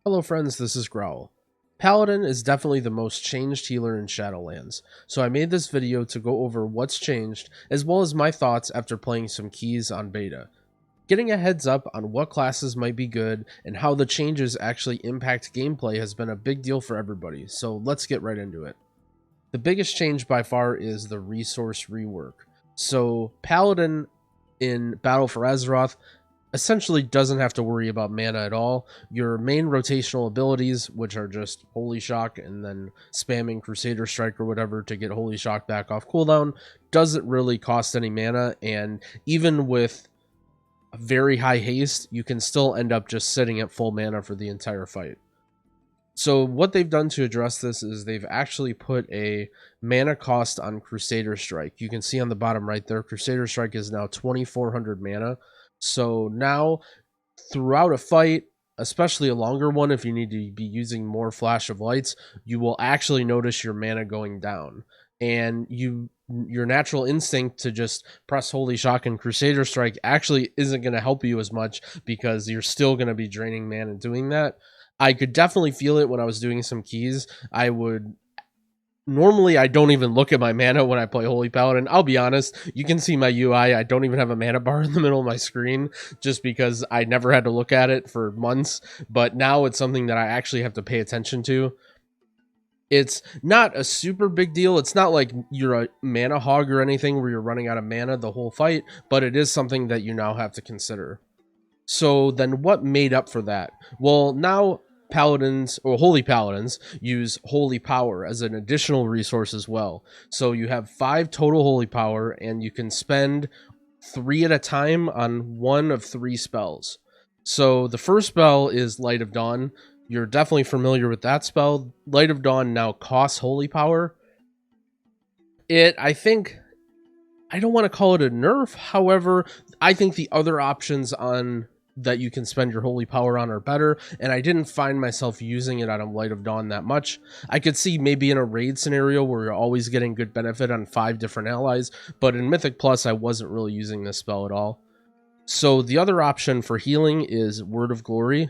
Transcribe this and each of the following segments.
Hello friends, this is Growl. Paladin is definitely the most changed healer in Shadowlands, so I made this video to go over what's changed, as well as my thoughts after playing some keys on beta. Getting a heads up on what classes might be good and how the changes actually impact gameplay has been a big deal for everybody, so let's get right into it. The biggest change by far is the resource rework. So Paladin in Battle for Azeroth essentially doesn't have to worry about mana at all. Your main rotational abilities, which are just Holy Shock and then spamming Crusader Strike or whatever to get Holy Shock back off cooldown, doesn't really cost any mana, and even with very high haste, you can still end up just sitting at full mana for the entire fight. So what they've done to address this is they've actually put a mana cost on Crusader Strike. You can see on the bottom right there, Crusader Strike is now 2400 mana. So now throughout a fight, especially a longer one, if you need to be using more Flash of Lights, you will actually notice your mana going down. And your natural instinct to just press Holy Shock and Crusader Strike actually isn't going to help you as much because you're still going to be draining mana doing that. I could definitely feel it when I was doing some keys. Normally, I don't even look at my mana when I play Holy Paladin. I'll be honest, you can see my UI. I don't even have a mana bar in the middle of my screen just because I never had to look at it for months. But now it's something that I actually have to pay attention to. It's not a super big deal. It's not like you're a mana hog or anything where you're running out of mana the whole fight, but it is something that you now have to consider. So then what made up for that? Well, now paladins or holy paladins use holy power as an additional resource as well. So you have 5 total holy power and you can spend 3 at a time on one of 3 spells. So the first spell is Light of Dawn. You're definitely familiar with that spell. Light of Dawn now costs holy power. I think I don't want to call it a nerf. However, I think the other options on that you can spend your holy power on are better, and I didn't find myself using it on Light of Dawn that much. I could see maybe in a raid scenario where you're always getting good benefit on 5 different allies, but in Mythic Plus, I wasn't really using this spell at all. So the other option for healing is Word of Glory.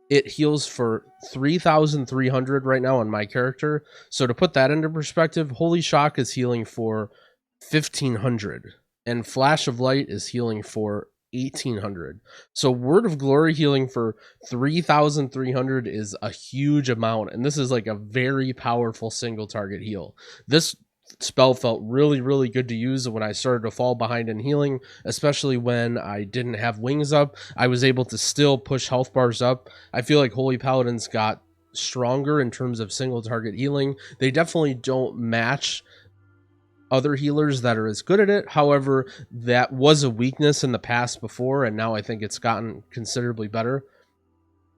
It heals for 3,300 right now on my character. So to put that into perspective, Holy Shock is healing for 1,500 and Flash of Light is healing for 1,800. So Word of Glory healing for 3,300 is a huge amount, and this is like a very powerful single target heal. This spell felt really good to use when I started to fall behind in healing, especially when I didn't have wings up. I was able to still push health bars up. I feel like Holy Paladins got stronger in terms of single target healing. They definitely don't match other healers that are as good at it. However, that was a weakness in the past before, and now I think it's gotten considerably better.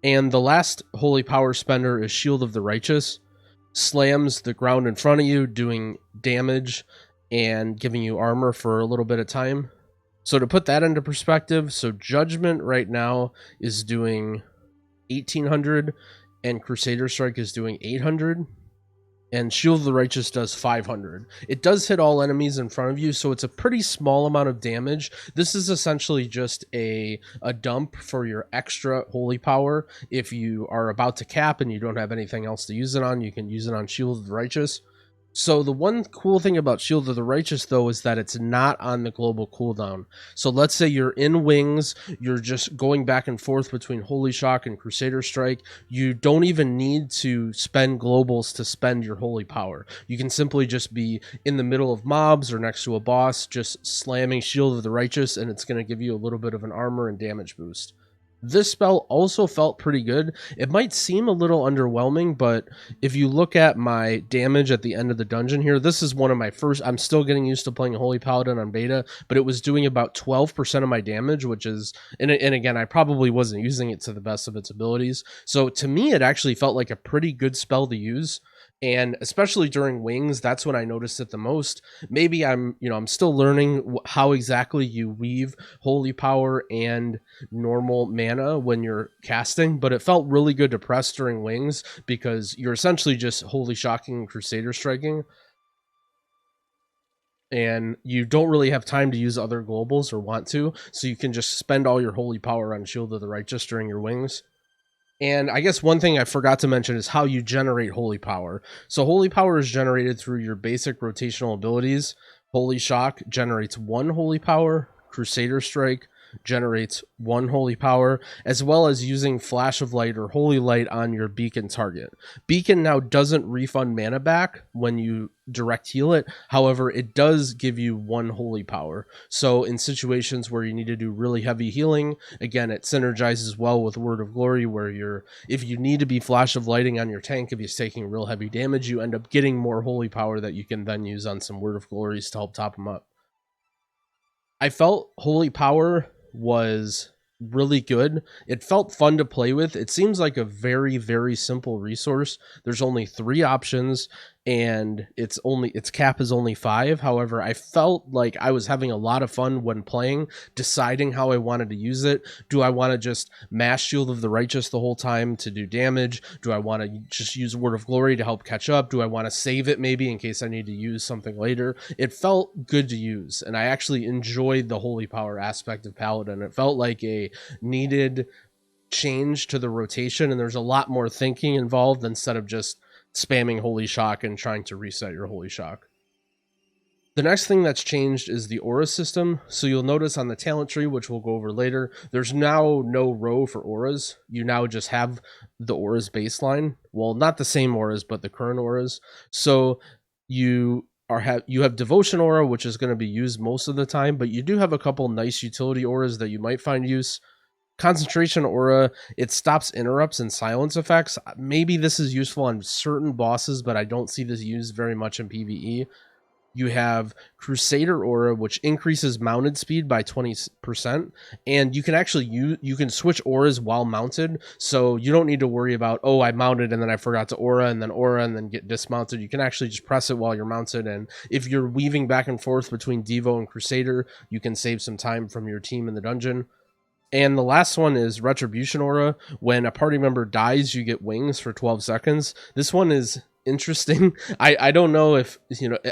And the last holy power spender is Shield of the Righteous. Slams the ground in front of you, doing damage and giving you armor for a little bit of time. So to put that into perspective, so Judgment right now is doing 1,800 and Crusader Strike is doing 800. And Shield of the Righteous does 500. It does hit all enemies in front of you, so it's a pretty small amount of damage. This is essentially just a dump for your extra holy power. If you are about to cap and you don't have anything else to use it on, you can use it on Shield of the Righteous. So the one cool thing about Shield of the Righteous, though, is that it's not on the global cooldown. So let's say you're in Wings, you're just going back and forth between Holy Shock and Crusader Strike. You don't even need to spend globals to spend your holy power. You can simply just be in the middle of mobs or next to a boss, just slamming Shield of the Righteous, and it's going to give you a little bit of an armor and damage boost. This spell also felt pretty good. It might seem a little underwhelming, but if you look at my damage at the end of the dungeon here, this is one of my first. I'm still getting used to playing Holy Paladin on beta, but it was doing about 12% of my damage, which is, and again, I probably wasn't using it to the best of its abilities. So to me, it actually felt like a pretty good spell to use. And especially during Wings, that's when I noticed it the most. Maybe I'm still learning how exactly you weave holy power and normal mana when you're casting, but it felt really good to press during Wings because you're essentially just holy shocking and Crusader striking, and you don't really have time to use other globals or want to, so you can just spend all your holy power on Shield of the Righteous during your Wings. And I guess one thing I forgot to mention is how you generate holy power. So holy power is generated through your basic rotational abilities. Holy Shock generates one holy power. Crusader Strike generates one holy power, as well as using Flash of Light or Holy Light on your beacon target. Beacon now doesn't refund mana back when you direct heal it. However, it does give you one holy power. So in situations where you need to do really heavy healing, again, it synergizes well with Word of Glory, where if you need to be Flash of Lighting on your tank, if he's taking real heavy damage, you end up getting more holy power that you can then use on some Word of Glories to help top him up. I felt holy power was really good. It felt fun to play with. It seems like a very, very simple resource. There's only 3 options, and its cap is only 5. However, I felt like I was having a lot of fun when playing, deciding how I wanted to use it. Do I want to just mash Shield of the Righteous the whole time to do damage? Do I want to just use Word of Glory to help catch up? Do I want to save it maybe in case I need to use something later? It felt good to use, and I actually enjoyed the holy power aspect of Paladin. It felt like a needed change to the rotation, and there's a lot more thinking involved instead of just spamming Holy Shock and trying to reset your Holy Shock. The next thing that's changed is the aura system. So you'll notice on the talent tree, which we'll go over later, there's now no row for auras. You now just have the auras baseline. Well, not the same auras, but the current auras. So you have devotion aura, which is going to be used most of the time, but you do have a couple nice utility auras that you might find use. Concentration aura, it stops interrupts and silence effects. Maybe this is useful on certain bosses, but I don't see this used very much in PvE. You have Crusader aura, which increases mounted speed by 20%, and you can actually you can switch auras while mounted, so you don't need to worry about, oh, I mounted and then I forgot to aura and then get dismounted. You can actually just press it while you're mounted, and if you're weaving back and forth between Devo and Crusader, you can save some time from your team in the dungeon. And the last one is Retribution Aura. When a party member dies, you get wings for 12 seconds. This one is interesting. I don't know if,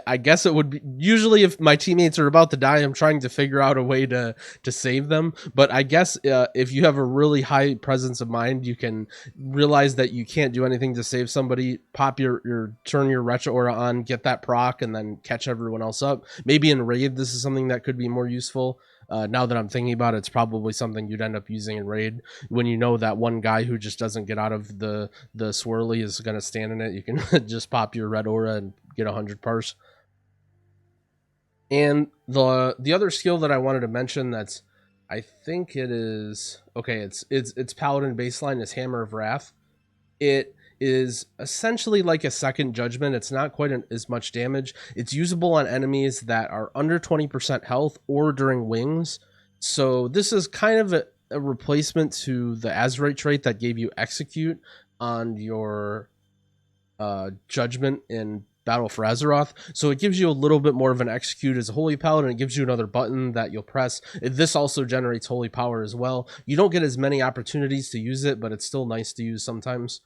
I guess it would be, usually if my teammates are about to die, I'm trying to figure out a way to save them. But I guess if you have a really high presence of mind, you can realize that you can't do anything to save somebody, pop turn your Retro Aura on, get that proc, and then catch everyone else up. Maybe in Raid, this is something that could be more useful. Now that I'm thinking about it, it's probably something you'd end up using in Raid. When you know that one guy who just doesn't get out of the swirly is going to stand in it, you can just pop your red aura and get 100 parse. And the other skill that I wanted to mention, that's, I think it is, okay, it's Paladin baseline, is Hammer of Wrath. It is essentially like a second judgment. It's not quite as much damage. It's usable on enemies that are under 20% health or during wings. So this is kind of a replacement to the Azerite trait that gave you execute on your judgment in Battle for Azeroth. So it gives you a little bit more of an execute as a holy paladin. It gives you another button that you'll press. This also generates holy power as well. You don't get as many opportunities to use it, but it's still nice to use sometimes.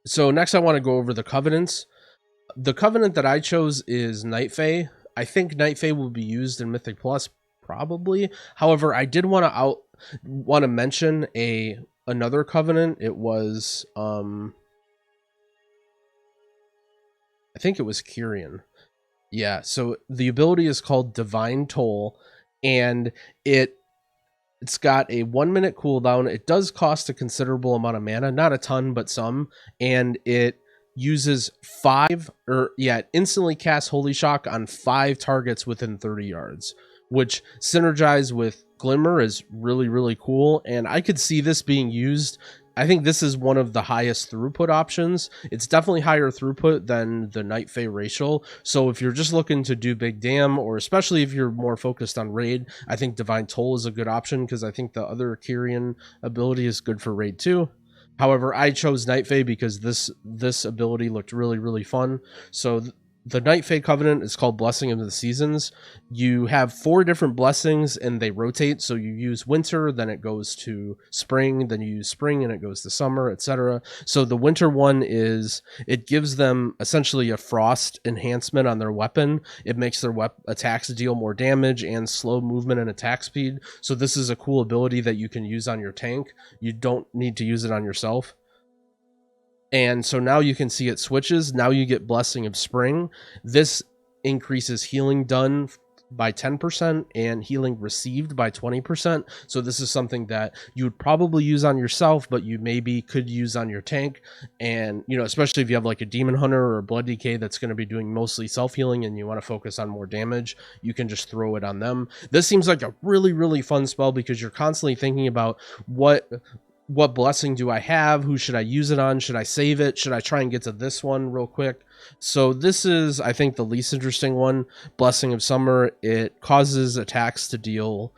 So next I want to go over the covenants. The covenant that I chose is Night Fae. I think Night Fae will be used in Mythic Plus, probably. However, I did want to mention another covenant. It was I think it was Kyrian. Yeah, so the ability is called Divine Toll, and it's got a 1-minute cooldown. It does cost a considerable amount of mana, not a ton, but some, and it uses it instantly casts Holy Shock on 5 targets within 30 yards, which synergize with Glimmer is really, really cool, and I could see this being used. I think this is one of the highest throughput options. It's definitely higher throughput than the Night Fae Racial. So if you're just looking to do big dam, or especially if you're more focused on Raid, I think Divine Toll is a good option, because I think the other Kyrian ability is good for Raid too. However, I chose Night Fae because this ability looked really, really fun. So the Night Fae Covenant is called Blessing of the Seasons. You have 4 different blessings and they rotate. So you use winter, then it goes to spring, then you use spring and it goes to summer, etc. So the winter one is, it gives them essentially a frost enhancement on their weapon. It makes their attacks deal more damage and slow movement and attack speed. So this is a cool ability that you can use on your tank. You don't need to use it on yourself. And so now you can see it switches. Now you get Blessing of Spring. This increases healing done by 10% and healing received by 20%. So this is something that you would probably use on yourself, but you maybe could use on your tank. And, you know, especially if you have like a Demon Hunter or a Blood Decay that's going to be doing mostly self-healing and you want to focus on more damage, you can just throw it on them. This seems like a really, really fun spell because you're constantly thinking about what blessing do I have? Who should I use it on? Should I save it? Should I try and get to this one real quick? So this is, I think, the least interesting one. Blessing of Summer. It causes attacks to deal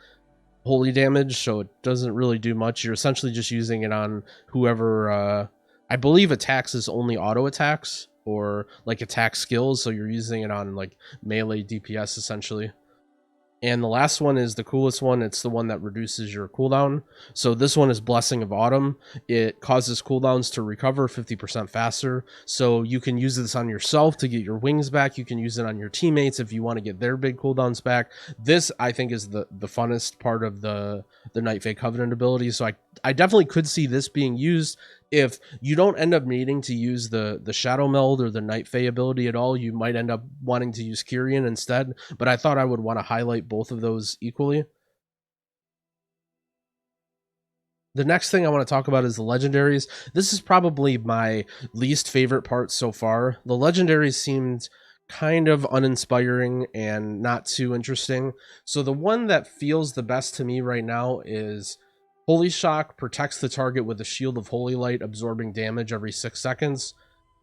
holy damage, so it doesn't really do much. You're essentially just using it on whoever, I believe attacks is only auto attacks or like attack skills, so you're using it on like melee DPS essentially. And the last one is the coolest one. It's the one that reduces your cooldown. So this one is Blessing of Autumn. It causes cooldowns to recover 50% faster. So you can use this on yourself to get your wings back. You can use it on your teammates if you want to get their big cooldowns back. This, I think, is the funnest part of the Night Fae Covenant ability. So I definitely could see this being used. If you don't end up needing to use the Shadow Meld or the Night Fae ability at all, you might end up wanting to use Kyrian instead, but I thought I would want to highlight both of those equally. The next thing I want to talk about is the Legendaries. This is probably my least favorite part so far. The Legendaries seemed kind of uninspiring and not too interesting. So the one that feels the best to me right now is Holy Shock. Protects the target with a shield of holy light, absorbing damage every 6 seconds.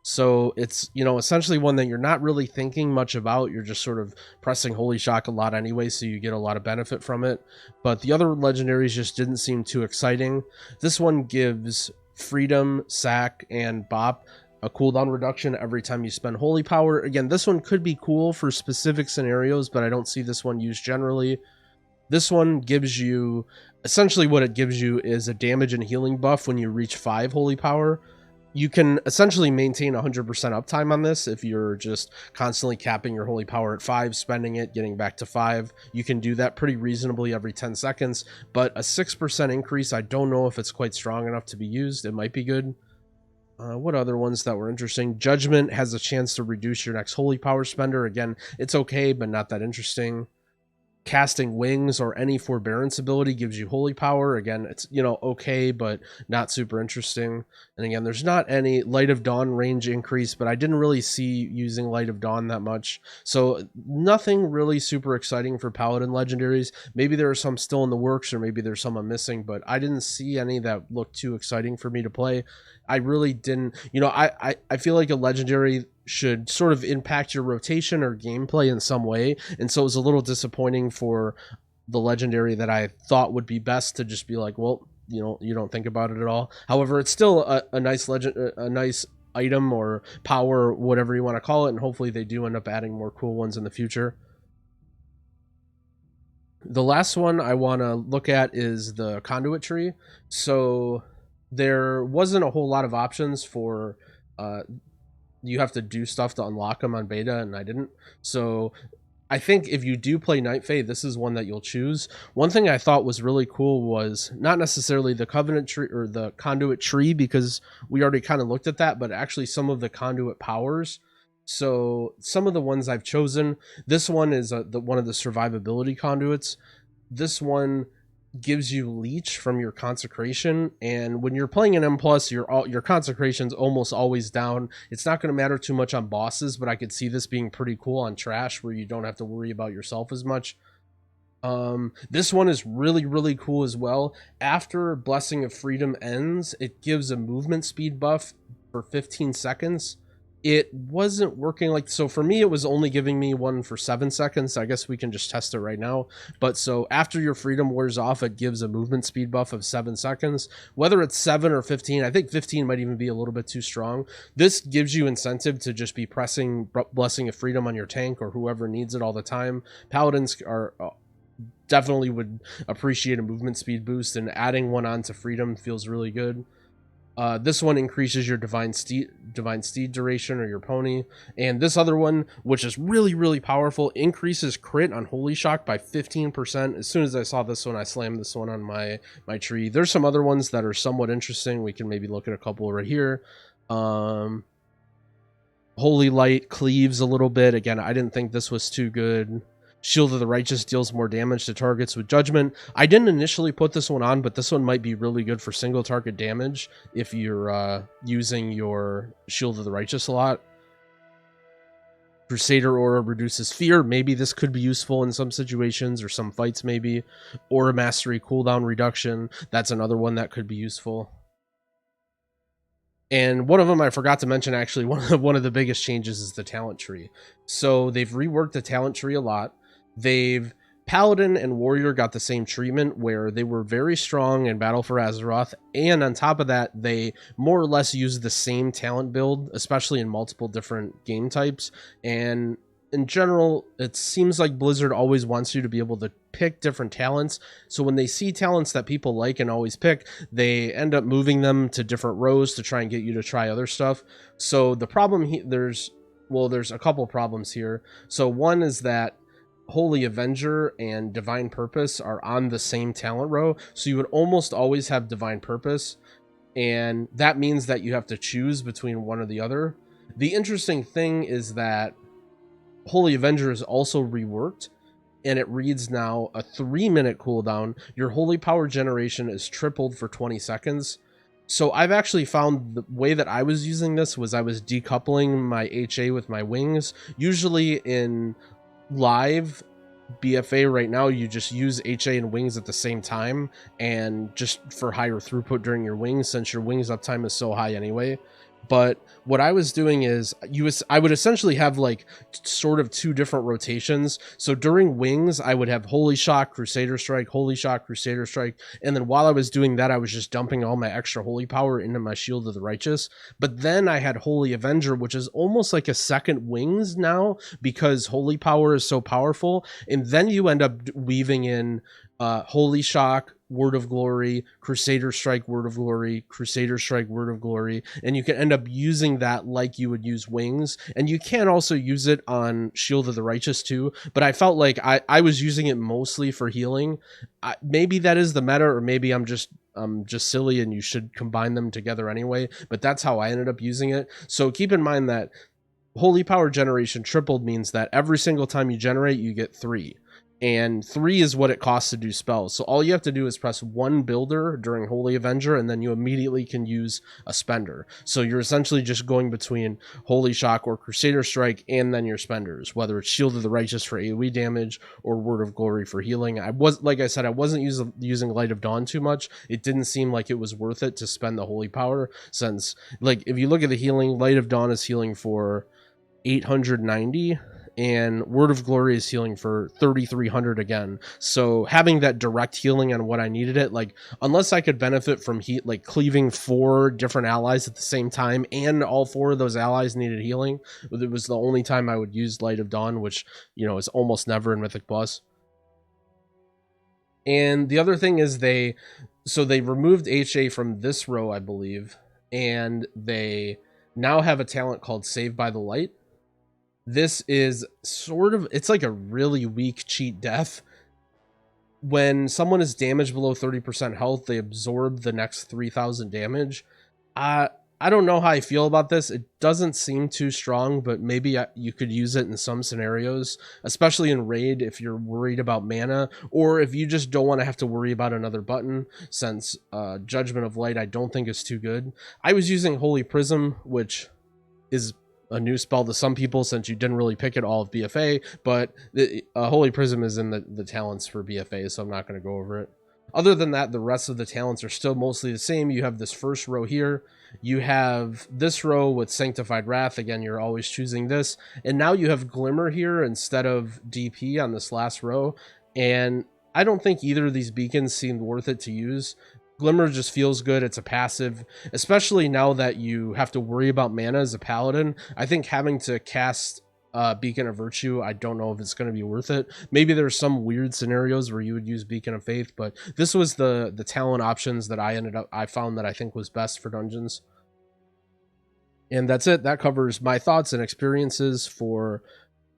So it's, you know, essentially one that you're not really thinking much about. You're just sort of pressing Holy Shock a lot anyway, so you get a lot of benefit from it. But the other legendaries just didn't seem too exciting. This one gives Freedom, Sack, and Bop a cooldown reduction every time you spend Holy Power. Again, this one could be cool for specific scenarios, but I don't see this one used generally. This one gives you, essentially what it gives you is a damage and healing buff when you reach 5 Holy Power. You can essentially maintain 100% uptime on this if you're just constantly capping your Holy Power at 5, spending it, getting back to 5. You can do that pretty reasonably every 10 seconds, but a 6% increase, I don't know if it's quite strong enough to be used. It might be good. What other ones that were interesting? Judgment has a chance to reduce your next Holy Power spender. Again, it's okay, but not that interesting. Casting Wings or any Forbearance ability gives you Holy Power. Again, it's, you know, okay, but not super interesting. And again, there's not any Light of Dawn range increase, but I didn't really see using Light of Dawn that much. So nothing really super exciting for Paladin legendaries. Maybe there are some still in the works, or maybe there's some I'm missing, but I didn't see any that looked too exciting for me to play. I really didn't, you know, I feel like a legendary should sort of impact your rotation or gameplay in some way, and so it was a little disappointing for the legendary that I thought would be best to just be like, well, you know, you don't think about it at all. However, it's still a nice a nice item or power, whatever you want to call it, and hopefully they do end up adding more cool ones in the future. The last one I want to look at is the Conduit tree. So there wasn't a whole lot of options for you have to do stuff to unlock them on beta, and I didn't. So I think if you do play Night Fae, this is one that you'll choose. One thing I thought was really cool was not necessarily the Covenant tree or the Conduit tree, because we already kind of looked at that, but actually some of the Conduit powers. So some of the ones I've chosen, this one is one of the survivability conduits. This one gives you leech from your consecration, and when you're playing an M+, your consecration's almost always down. It's not going to matter too much on bosses, but I could see this being pretty cool on trash where you don't have to worry about yourself as much. This one is really, really cool as well. After Blessing of Freedom ends, it gives a movement speed buff for 15 seconds it wasn't working like so. For me, it was only giving me one for 7 seconds. I guess we can just test it right now. But so after your freedom wears off, it gives a movement speed buff of 7 seconds. Whether it's 7 or 15, I think 15 might even be a little bit too strong. This gives you incentive to just be pressing Blessing of Freedom on your tank or whoever needs it all the time. Paladins are definitely would appreciate a movement speed boost, and adding one onto freedom feels really good. This one increases your divine steed duration, or your pony, and this other one, which is really, really powerful, increases crit on Holy Shock by 15%. As soon as I saw this one, I slammed this one on my tree. There's some other ones that are somewhat interesting. We can maybe look at a couple right here. Holy Light cleaves a little bit. Again, I didn't think this was too good. Shield of the Righteous deals more damage to targets with Judgment. I didn't initially put this one on, but this one might be really good for single target damage if you're using your Shield of the Righteous a lot. Crusader Aura reduces fear. Maybe this could be useful in some situations or some fights maybe. Aura Mastery cooldown reduction. That's another one that could be useful. And one of them I forgot to mention, actually, one of the biggest changes is the talent tree. So they've reworked the talent tree a lot. Paladin and Warrior got the same treatment, where they were very strong in Battle for Azeroth, and on top of that, they more or less used the same talent build, especially in multiple different game types. And in general, it seems like Blizzard always wants you to be able to pick different talents. So when they see talents that people like and always pick, they end up moving them to different rows to try and get you to try other stuff. So the problem there's a couple problems here. So one is that Holy Avenger and Divine Purpose are on the same talent row, so you would almost always have Divine Purpose, and that means that you have to choose between one or the other. The interesting thing is that Holy Avenger is also reworked, and it reads now a 3-minute cooldown. Your holy power generation is tripled for 20 seconds. So I've actually found the way that I was using this was I was decoupling my HA with my wings. Usually in live BFA right now, you just use HA and wings at the same time, and just for higher throughput during your wings, since your wings uptime is so high anyway. But what I was doing is I would essentially have like sort of 2 different rotations. So during wings, I would have Holy Shock, Crusader Strike, Holy Shock, Crusader Strike. And then while I was doing that, I was just dumping all my extra holy power into my Shield of the Righteous. But then I had Holy Avenger, which is almost like a second wings now, because holy power is so powerful. And then you end up weaving in Holy Shock, Word of Glory, Crusader Strike, Word of Glory, Crusader Strike, Word of Glory, and you can end up using that like you would use wings. And you can also use it on Shield of the Righteous too, but I felt like I was using it mostly for healing. Maybe that is the meta, or maybe I'm just silly and you should combine them together anyway, but that's how I ended up using it. So keep in mind that holy power generation tripled means that every single time you generate, you get 3. And 3 is what it costs to do spells. So all you have to do is press 1 builder during Holy Avenger, and then you immediately can use a spender. So you're essentially just going between Holy Shock or Crusader Strike and then your spenders, whether it's Shield of the Righteous for AoE damage or Word of Glory for healing. Like I said, I wasn't using Light of Dawn too much. It didn't seem like it was worth it to spend the holy power, since, like, if you look at the healing, Light of Dawn is healing for 890, and Word of Glory is healing for 3,300 again. So having that direct healing on what I needed it, like, unless I could benefit from like cleaving 4 different allies at the same time, and all 4 of those allies needed healing, it was the only time I would use Light of Dawn, which, you know, is almost never in Mythic Plus. And the other thing is they removed HA from this row, I believe, and they now have a talent called Save by the Light. This is sort of, it's like a really weak cheat death. When someone is damaged below 30% health, they absorb the next 3,000 damage. I don't know how I feel about this. It doesn't seem too strong, but maybe you could use it in some scenarios, especially in raid if you're worried about mana, or if you just don't want to have to worry about another button, since Judgment of Light I don't think is too good. I was using Holy Prism, which is a new spell to some people since you didn't really pick it all of BFA, but Holy Prism is in the talents for BFA, so I'm not going to go over it. Other than that, the rest of the talents are still mostly the same. You have this first row here. You have this row with Sanctified Wrath. Again, you're always choosing this. And now you have Glimmer here instead of DP on this last row. And I don't think either of these beacons seemed worth it to use. Glimmer just feels good. It's a passive, especially now that you have to worry about mana as a paladin. I think having to cast Beacon of Virtue, I don't know if it's going to be worth it. Maybe there's some weird scenarios where you would use Beacon of Faith, but this was the talent options that I found that I think was best for dungeons. And that's it. That covers my thoughts and experiences for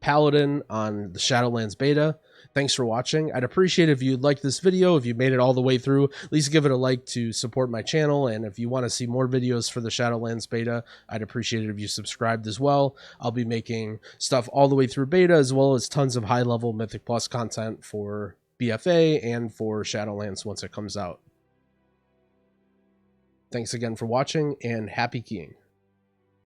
Paladin on the Shadowlands beta. Thanks for watching. I'd appreciate if you'd like this video. If you made it all the way through, at least give it a like to support my channel. And if you want to see more videos for the Shadowlands beta, I'd appreciate it if you subscribed as well. I'll be making stuff all the way through beta, as well as tons of high-level Mythic Plus content for BFA and for Shadowlands once it comes out. Thanks again for watching, and happy keying.